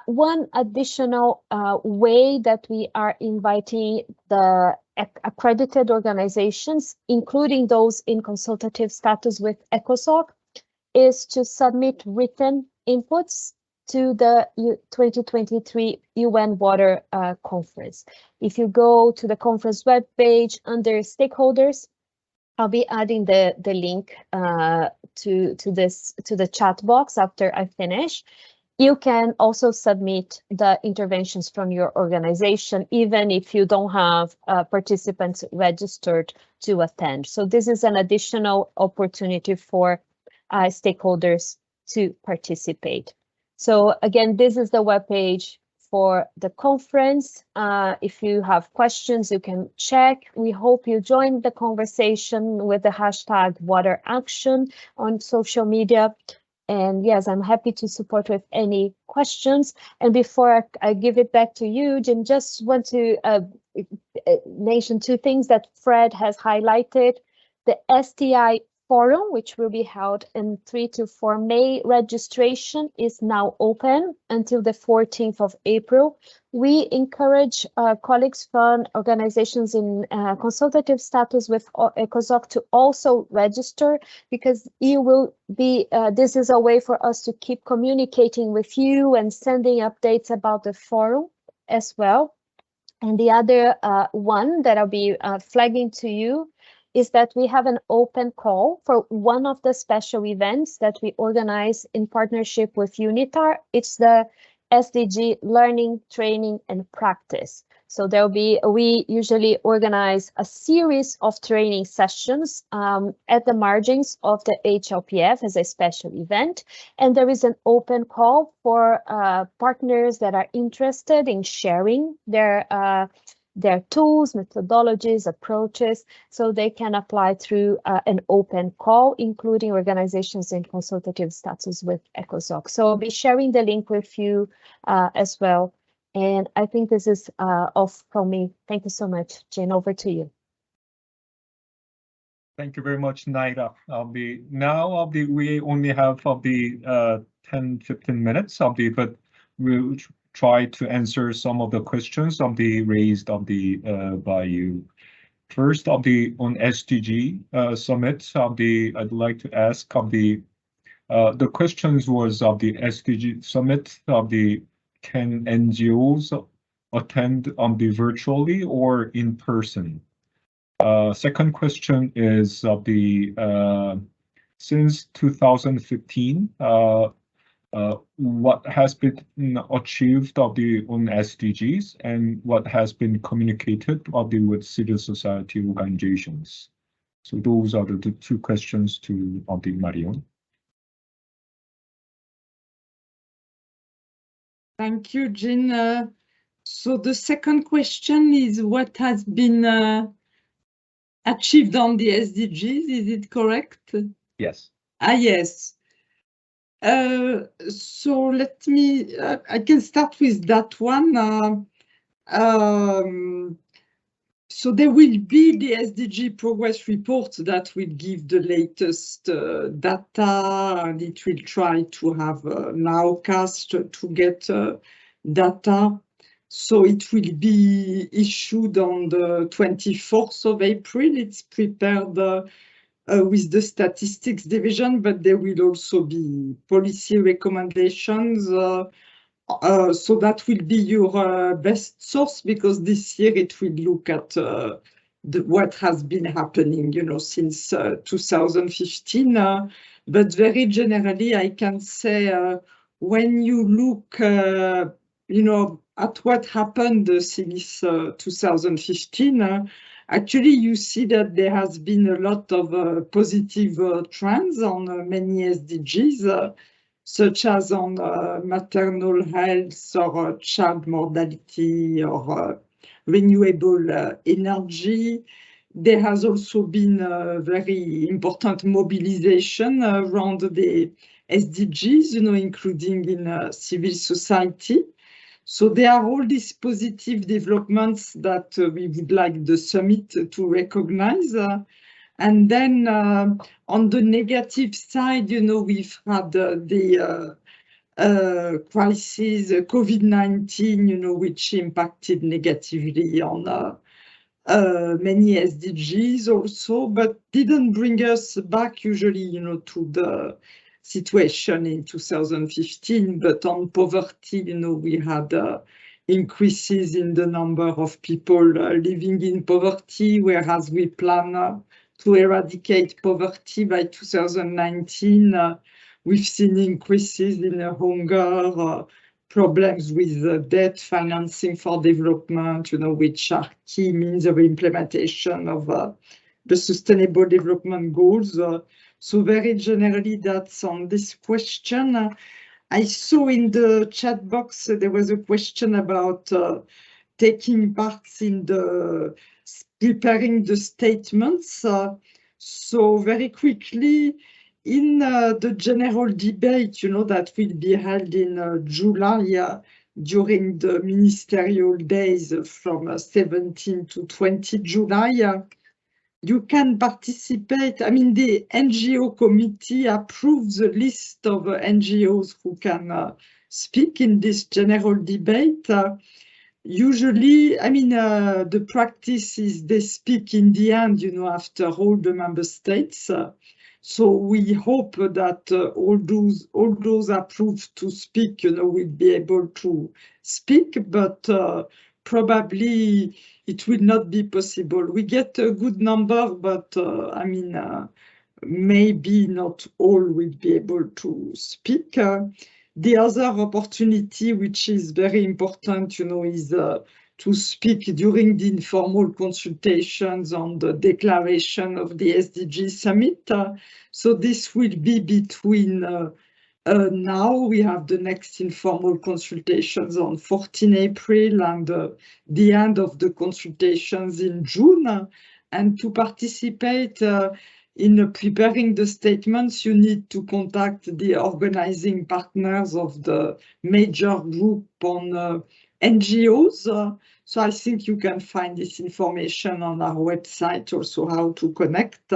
E: One additional way that we are inviting the accredited organizations, including those in consultative status with ECOSOC, is to submit written inputs to the 2023 UN Water Conference. If you go to the conference webpage under stakeholders, I'll be adding the link to the chat box after I finish. You can also submit the interventions from your organization, even if you don't have participants registered to attend. So this is an additional opportunity for stakeholders to participate. So again, this is the webpage for the conference. If you have questions, you can check. We hope you join the conversation with the hashtag Water Action on social media. And yes, I'm happy to support with any questions. And before I give it back to you, Jim, just want to mention 2 things that Fred has highlighted. The STI Forum, which will be held in 3 to 4 May. Registration is now open until the 14th of April. We encourage colleagues from organizations in consultative status with ECOSOC to also register, because you will be, this is a way for us to keep communicating with you and sending updates about the forum as well. And the other one that I'll be flagging to you is that we have an open call for one of the special events that we organize in partnership with UNITAR. It's the SDG Learning, Training and Practice. So there'll be, we usually organize a series of training sessions at the margins of the HLPF as a special event. And there is an open call for partners that are interested in sharing their tools, methodologies, approaches, so they can apply through an open call, including organizations in consultative status with ECOSOC. So I'll be sharing the link with you as well. And I think this is all from me. Thank you so much. Jane, over to you.
A: Thank you very much, Naira. We only have 10-15 minutes but we'll try to answer some of the questions raised by you. First, on SDG summit, I'd like to ask the questions was of the SDG summit can NGOs attend virtually or in person? Second question is since 2015. What has been achieved on SDGs and what has been communicated with civil society organizations? So those are the 2 questions to Marion.
B: Thank you, Jean. So the second question is what has been achieved on the SDGs, is it correct?
A: Yes.
B: Yes. So let me, I can start with that one. So there will be the SDG progress report that will give the latest data, and it will try to have nowcast to get data. So it will be issued on the 24th of April. It's prepared with the statistics division, but there will also be policy recommendations. So that will be your best source, because this year it will look at what has been happening, since 2015. But very generally, I can say when you look, at what happened since 2015, actually, you see that there has been a lot of positive trends on many SDGs, such as on maternal health or child mortality or renewable energy. There has also been a very important mobilization around the SDGs, including in civil society. So there are all these positive developments that we would like the summit to recognize. And then on the negative side, you know, we've had the crisis, COVID-19, you know, which impacted negatively on many SDGs also, but didn't bring us back usually, you know, to the situation in 2015. But on poverty, you know, we had increases in the number of people living in poverty, whereas we plan to eradicate poverty by 2019. We've seen increases in hunger, problems with debt financing for development, you know, which are key means of implementation of the Sustainable Development Goals. So very generally, that's on this question. I saw in the chat box there was a question about taking part in the preparing the statements. So very quickly, in the general debate, you know, that will be held in July during the ministerial days from 17 to 20 July, you can participate. I mean, the NGO committee approves the list of NGOs who can speak in this general debate. Usually, I mean, the practice is they speak in the end, you know, after all the member states. So we hope that all those approved to speak, you know, will be able to speak, but probably it will not be possible. We get a good number, but I mean, maybe not all will be able to speak. The other opportunity, which is very important, you know, is to speak during the informal consultations on the declaration of the SDG summit. So this will be between now we have the next informal consultations on 14 April and the end of the consultations in June. And to participate in preparing the statements, you need to contact the organizing partners of the major group on NGOs. So I think you can find this information on our website, also how to connect.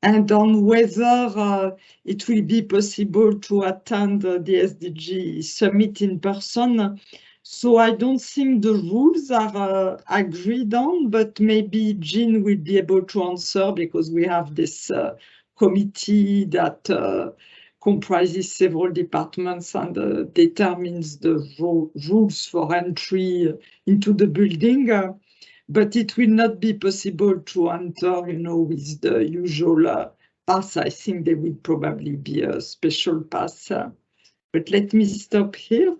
B: And on whether it will be possible to attend the SDG summit in person. So I don't think the rules are agreed on, but maybe Jean will be able to answer, because we have this committee that comprises several departments and determines the rules for entry into the building. But it will not be possible to enter, you know, with the usual pass. I think there will probably be a special pass. But let me stop here.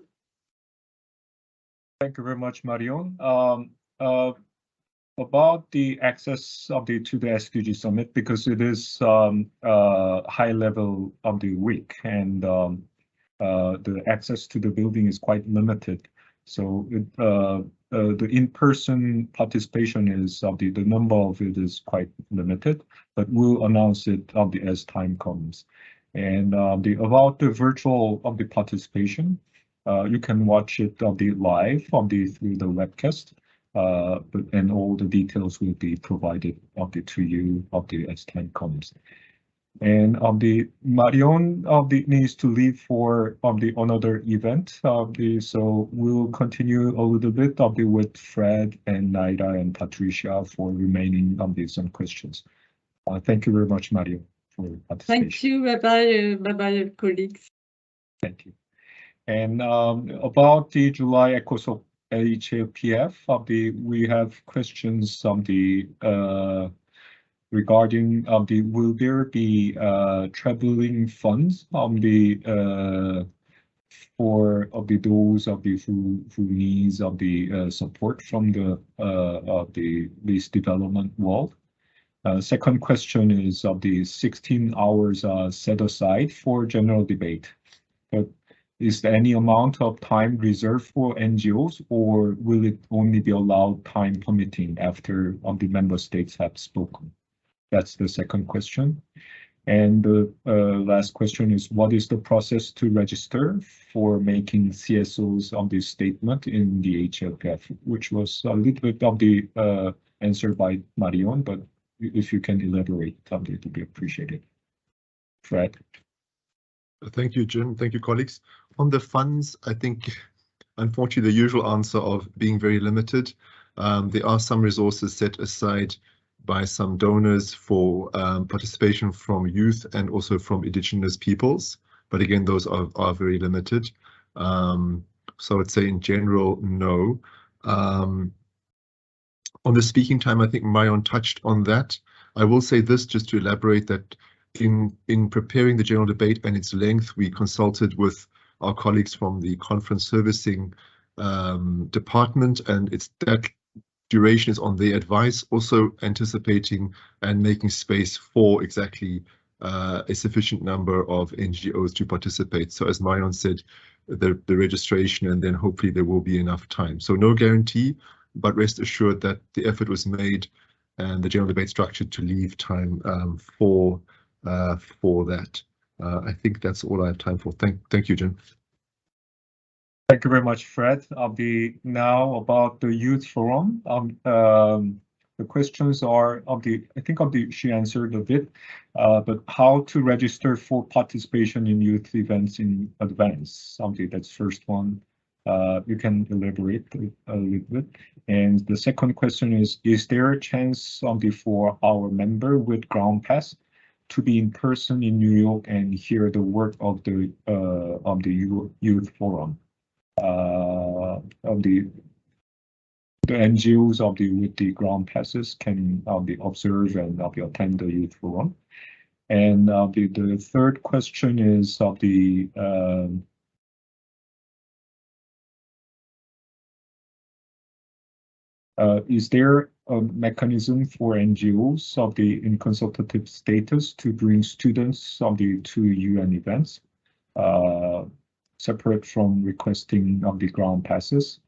A: Thank you very much, Marion. About the access of to the SDG Summit, because it is high level of the week, and the access to the building is quite limited. So the in-person participation is the number of it is quite limited, but we'll announce it as time comes. And about the virtual participation, you can watch it live through the webcast, and all the details will be provided to you as time comes. And Marion needs to leave for another event. So we'll continue a little bit with Fred and Naira and Patricia for remaining some questions. Thank you very much, Marion, for participation.
B: Thank you. Bye-bye, colleagues.
A: Thank you. And about the July ECOSOC HLPF, we have questions regarding will there be traveling funds for those who needs support from the least development world. Second question is the 16 hours set aside for general debate. Is there any amount of time reserved for NGOs, or will it only be allowed time permitting after the member states have spoken? That's the second question. And the last question is, what is the process to register for making CSOs on this statement in the HLPF, which was a little bit of the answer by Marion, but if you can elaborate, it would be appreciated. Fred.
C: Thank you, Jim. Thank you, colleagues. On the funds, I think, unfortunately, the usual answer of being very limited. There are some resources set aside by some donors for participation from youth and also from indigenous peoples. But again, those are very limited. So I'd say in general, no. On the speaking time, I think Marion touched on that. I will say this just to elaborate that in preparing the general debate and its length, we consulted with our colleagues from the conference servicing department, and it's that duration is on their advice, also anticipating and making space for exactly a sufficient number of NGOs to participate. So as Marion said, the registration, and then hopefully there will be enough time. So no guarantee, but rest assured that the effort was made and the general debate structured to leave time for that. I think that's all I have time for. Thank you, Jim.
A: Thank you very much, Fred. Now about the youth forum. The questions are she answered a bit, but how to register for participation in youth events in advance. That's first one. You can elaborate a little bit. And the second question is there a chance for our member with ground pass to be in person in New York and hear the work of the youth forum? The NGOs with the ground passes can observe and attend the youth forum. And the third question is is there a mechanism for NGOs in consultative status to bring students to UN events, separate from requesting the ground passes?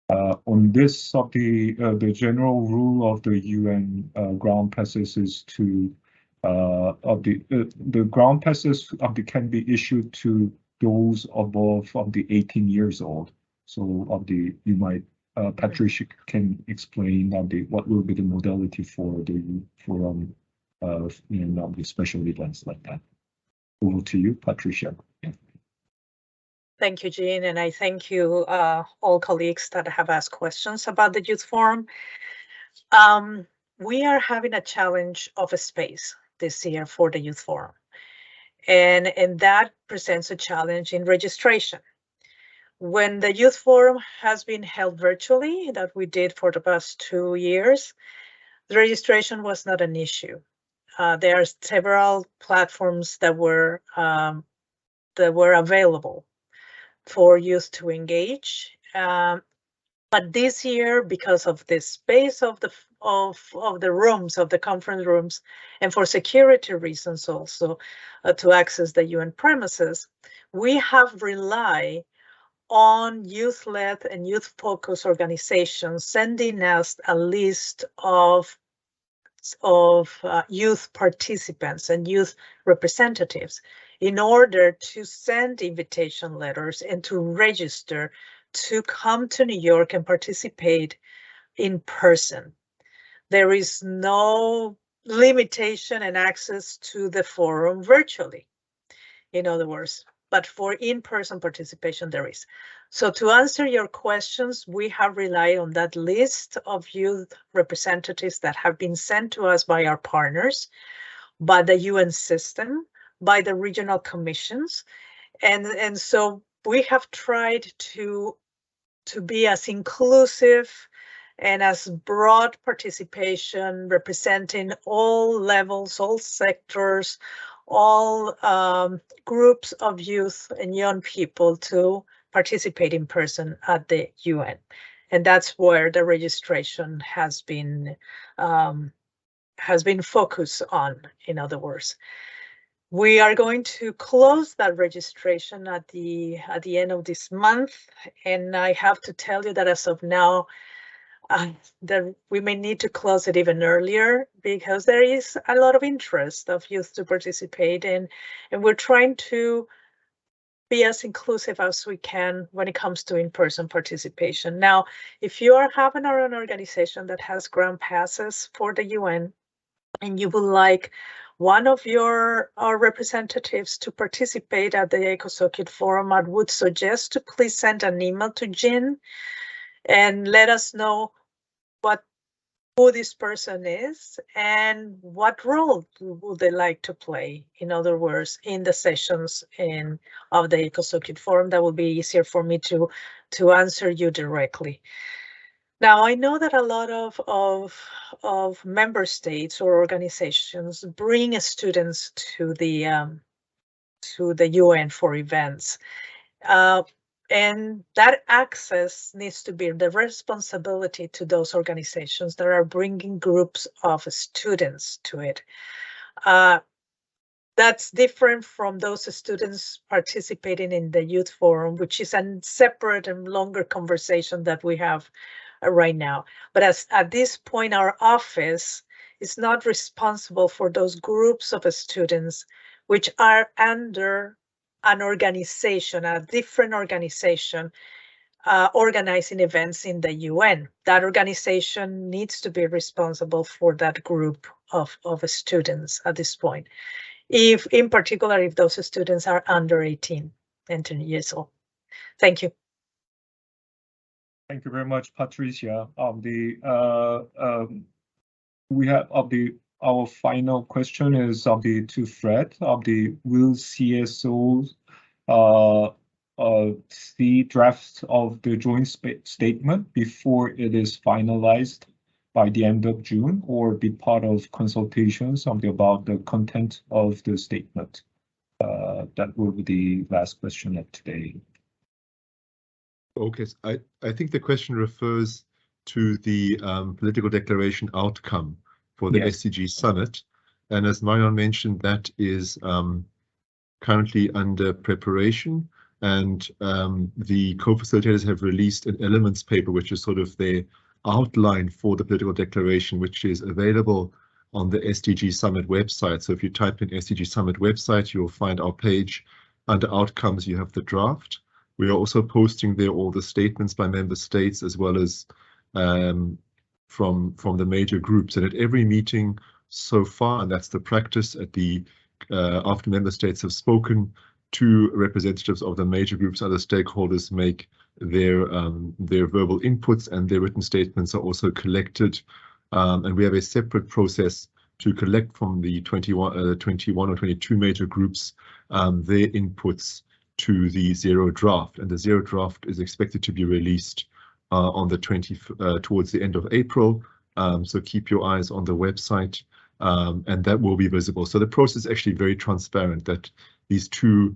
A: On this, the general rule of the UN ground passes is to the ground passes can be issued to those above 18 years old. So you might Patricia can explain what will be the modality for the special events like that. Over to you, Patricia. Yeah.
D: Thank you, Jean, and I thank you all colleagues that have asked questions about the Youth Forum. We are having a challenge of a space this year for the Youth Forum, and that presents a challenge in registration. When the Youth Forum has been held virtually, that we did for the past 2 years, the registration was not an issue. There are several platforms that were available for youth to engage. But this year, because of the space of the rooms, of the conference rooms, and for security reasons also to access the UN premises, we have relied on youth-led and youth-focused organizations sending us a list of youth participants and youth representatives in order to send invitation letters and to register to come to New York and participate in person. There is no limitation and access to the forum virtually, in other words, but for in-person participation there is. So to answer your questions, we have relied on that list of youth representatives that have been sent to us by our partners, by the UN system, by the regional commissions. And so we have tried to be as inclusive and as broad participation, representing all levels, all sectors, all groups of youth and young people to participate in person at the UN. And that's where the registration has been focused on, in other words. We are going to close that registration at the end of this month, and I have to tell you that as of now, that we may need to close it even earlier because there is a lot of interest of youth to participate in, and we're trying to be as inclusive as we can when it comes to in-person participation. Now, if you are having an organization that has grant passes for the UN and you would like one of your representatives to participate at the ECOSOC Forum, I would suggest to please send an email to Jin and let us know who this person is and what role would they like to play. In other words, in the sessions of the ECOSOC Forum, that will be easier for me to answer you directly. Now, I know that a lot of member states or organizations bring students to the UN for events. And that access needs to be the responsibility to those organizations that are bringing groups of students to it. That's different from those students participating in the Youth Forum, which is a separate and longer conversation that we have right now. But at this point, our office is not responsible for those groups of students which are under an organization, a different organization, organizing events in the UN. That organization needs to be responsible for that group of students at this point. In particular, if those students are under 18 years old. Thank you.
A: Thank you very much, Patricia. We have our final question is to Fred. Will CSO see drafts of the joint statement before it is finalized by the end of June, or be part of consultations about the content of the statement? That will be the last question of today.
C: Okay, so I think the question refers to the political declaration outcome for the SDG summit. And as Marion mentioned, that is currently under preparation. And the co-facilitators have released an elements paper, which is sort of their outline for the political declaration, which is available on the SDG Summit website. So if you type in SDG Summit website, you'll find our page. Under outcomes, you have the draft. We are also posting there all the statements by member states, as well as from the major groups. And at every meeting so far, and that's the practice at the after member states have spoken to representatives of the major groups, other stakeholders make their verbal inputs, and their written statements are also collected. And we have a separate process to collect from the 21 or 22 major groups their inputs to the zero draft, and the zero draft is expected to be released on the towards the end of April. So keep your eyes on the website, and that will be visible. So the process is actually very transparent. That these two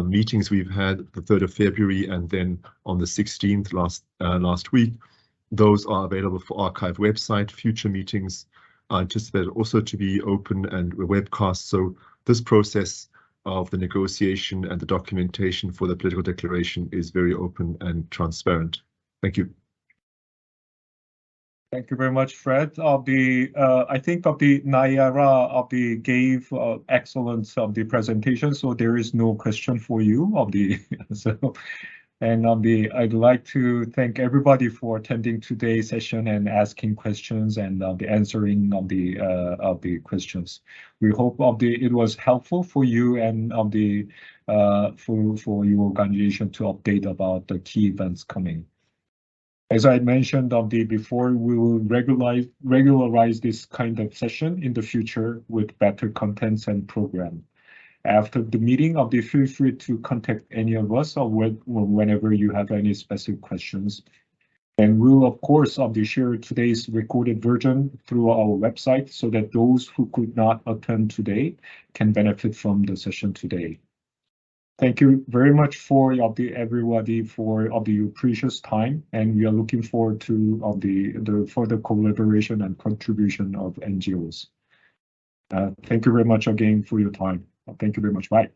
C: meetings we've had, the 3rd of February and then on the 16th last week, those are available for archive website. Future meetings are anticipated also to be open and webcast. So this process of the negotiation and the documentation for the political declaration is very open and transparent. Thank you.
A: Thank you very much, Fred. I think Nayara gave excellence of the presentation, so there is no question for you I'd like to thank everybody for attending today's session and asking questions and the answering of the questions. We hope it was helpful for you and for your organization to update about the key events coming. As I mentioned before, we will regularize this kind of session in the future with better contents and program. After the meeting, feel free to contact any of us or whenever you have any specific questions. And we'll, of course, share today's recorded version through our website so that those who could not attend today can benefit from the session today. Thank you very much for everybody for your precious time, and we are looking forward to the further collaboration and contribution of NGOs. Thank you very much again for your time. Thank you very much. Bye.